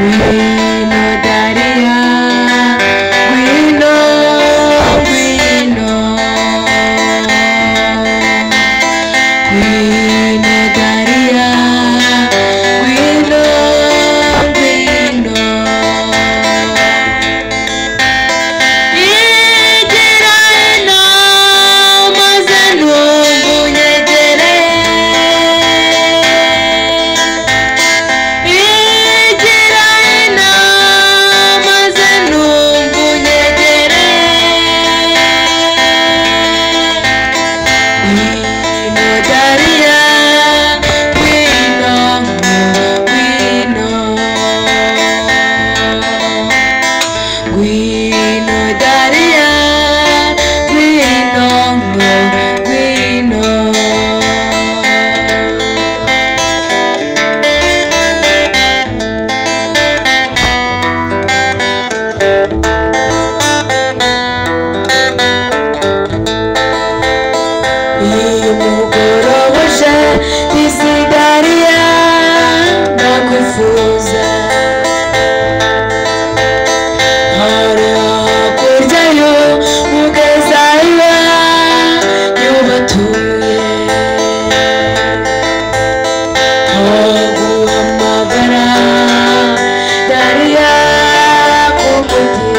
Gwino Daria, gwino, gwino, gwino Daria, gwino, gwino. Igira inama ze ntumbuyegere, igira inama ze ntumbuyegere. Gwino Daria, gwino, gwino, gwino Daria, gwino, gwino. Imugoroboje isi Daria nakwifuza, hari hakuryayo mugezayo nyubatuye, haguhamagara Daria ku mutima.